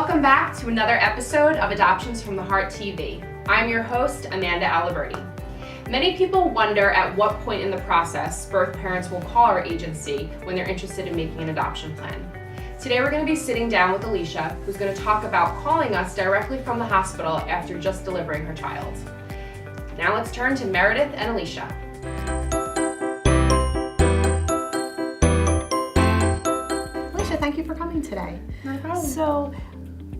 Welcome back to another episode of Adoptions from the Heart TV. I'm your host, Amanda Aliberti. Many people wonder at what point in the process birth parents will call our agency when they're interested in making an adoption plan. Today we're going to be sitting down with Alicia, who's going to talk about calling us directly from the hospital after just delivering her child. Now let's turn to Meredith and Alicia. Alicia, thank you for coming today. No problem. So,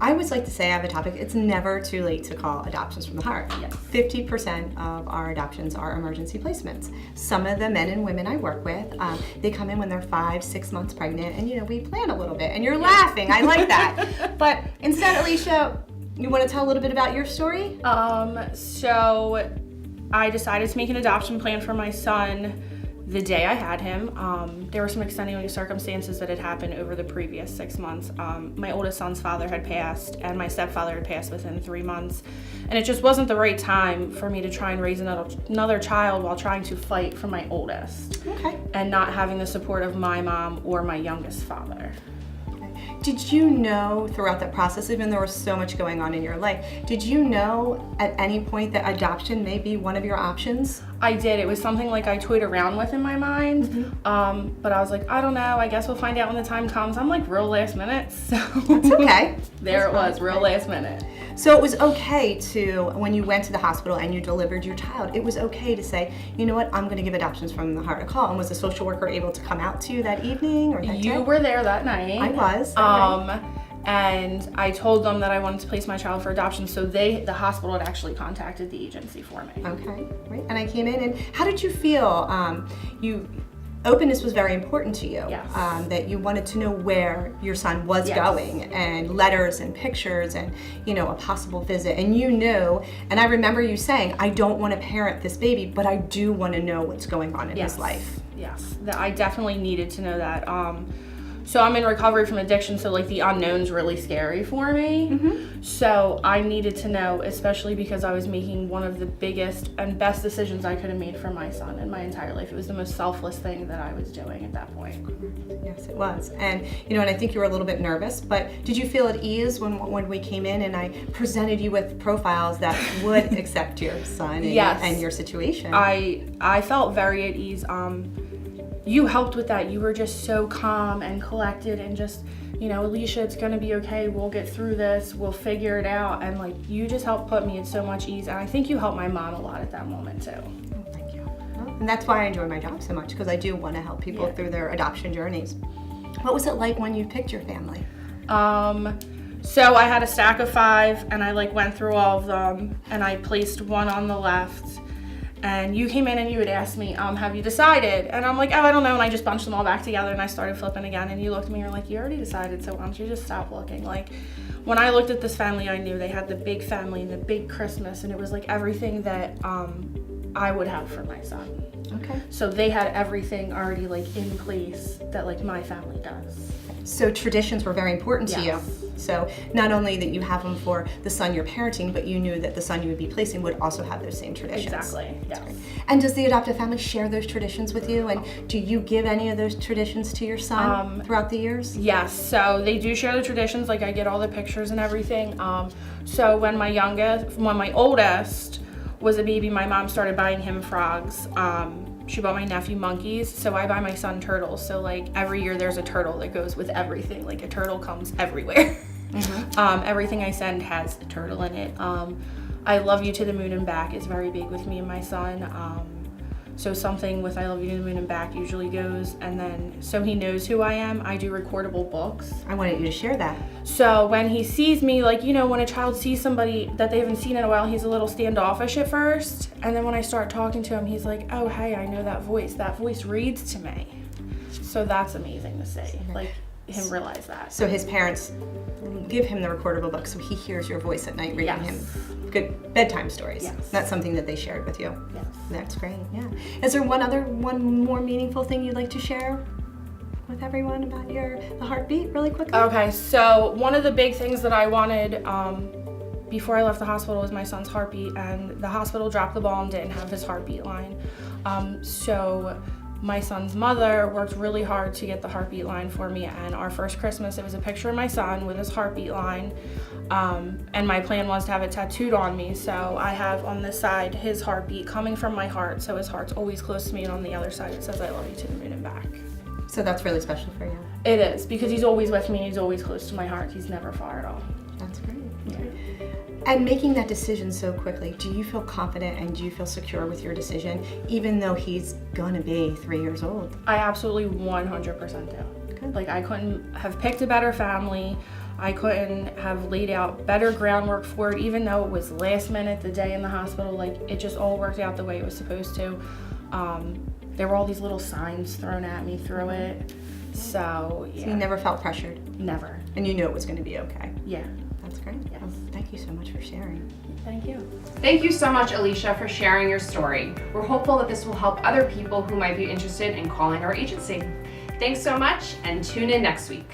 I always like to say I have a topic, it's never too late to call Adoptions from the Heart. Yes. 50% of our adoptions are emergency placements. Some of the men and women I work with, they come in when they're 5-6 months pregnant, and we plan a little bit, and you're laughing, I like that. But instead, Alicia, you want to tell a little bit about your story? So I decided to make an adoption plan for my son the day I had him. There were some extenuating circumstances that had happened over the previous 6 months. My oldest son's father had passed and my stepfather had passed within 3 months. And it just wasn't the right time for me to try and raise another child while trying to fight for my oldest. Okay. And not having the support of my mom or my youngest father. Did you know throughout that process, even though there was so much going on in your life, did you know at any point that adoption may be one of your options? I did. It was something like I toyed around with in my mind, but I was like, I don't know. I guess we'll find out when the time comes. I'm like real last minute, so That's okay. There it was, real last minute. So it was okay to, when you went to the hospital and you delivered your child, it was okay to say, you know what, I'm going to give Adoptions from the Heart a call. And was the social worker able to come out to you that evening or that day? You were there that night. I was. And I told them that I wanted to place my child for adoption, so the hospital had actually contacted the agency for me. Okay, great. And I came in, and how did you feel? Openness was very important to you. Yes. That you wanted to know where your son was going, and letters and pictures and, a possible visit. And you knew, and I remember you saying, I don't want to parent this baby, but I do want to know what's going on in his life. Yes, I definitely needed to know that. So I'm in recovery from addiction, so the unknown's really scary for me. So I needed to know, especially because I was making one of the biggest and best decisions I could have made for my son in my entire life. It was the most selfless thing that I was doing at that point. Yes, it was. And and I think you were a little bit nervous, but did you feel at ease when we came in and I presented you with profiles that would accept your son and your situation? I felt very at ease. You helped with that. You were just so calm and collected and just, Alicia, it's gonna be okay. We'll get through this. We'll figure it out. And you just helped put me at so much ease. And I think you helped my mom a lot at that moment too. Oh, thank you. Well, and that's why I enjoy my job so much, because I do want to help people through their adoption journeys. What was it like when you picked your family? So I had a stack of 5 and I went through all of them and I placed one on the left. And you came in and you had asked me, have you decided? And I'm like, oh, I don't know. And I just bunched them all back together and I started flipping again. And you looked at me and you're like, you already decided, so why don't you just stop looking? When I looked at this family, I knew they had the big family and the big Christmas. And it was everything that I would have for my son. Okay. So they had everything already in place that my family does. So traditions were very important to you. So not only that you have them for the son you're parenting, but you knew that the son you would be placing would also have those same traditions. Exactly, yes. And does the adoptive family share those traditions with you? And do you give any of those traditions to your son throughout the years? Yes, so they do share the traditions. I get all the pictures and everything. So when my oldest was a baby, my mom started buying him frogs. She bought my nephew monkeys, so I buy my son turtles. So every year there's a turtle that goes with everything. A turtle comes everywhere. Everything I send has a turtle in it. I love you to the moon and back is very big with me and my son. So something with I love you to the moon and back usually goes, and then so he knows who I am, I do recordable books. I wanted you to share that. So when he sees me, when a child sees somebody that they haven't seen in a while, he's a little standoffish at first. And then when I start talking to him, he's like, oh, hey, I know that voice. That voice reads to me. So that's amazing to see, him realize that. So his parents give him the recordable book so he hears your voice at night reading him good bedtime stories. Yes. That's something that they shared with you. Yes. That's great, yeah. Is there one more meaningful thing you'd like to share with everyone about the heartbeat really quickly? Okay, so one of the big things that I wanted before I left the hospital was my son's heartbeat, and the hospital dropped the ball and didn't have his heartbeat line. So My son's mother worked really hard to get the heartbeat line for me, and our first Christmas, it was a picture of my son with his heartbeat line, and my plan was to have it tattooed on me, so I have on this side his heartbeat coming from my heart, so his heart's always close to me, and on the other side it says I love you to the moon and back. So that's really special for you. It is, because he's always with me, he's always close to my heart, he's never far at all. That's great. Yeah. And making that decision so quickly, do you feel confident and do you feel secure with your decision, even though he's gonna be 3 years old? I absolutely 100% do. Good. Like, I couldn't have picked a better family. I couldn't have laid out better groundwork for it, even though it was last minute, the day in the hospital. Like, it just all worked out the way it was supposed to. There were all these little signs thrown at me through it. So, yeah. So you never felt pressured? Never. And you knew it was gonna be okay? Yeah. That's great. Yes. Well, thank you so much for sharing. Thank you. Thank you so much, Alicia, for sharing your story. We're hopeful that this will help other people who might be interested in calling our agency. Thanks so much, and tune in next week.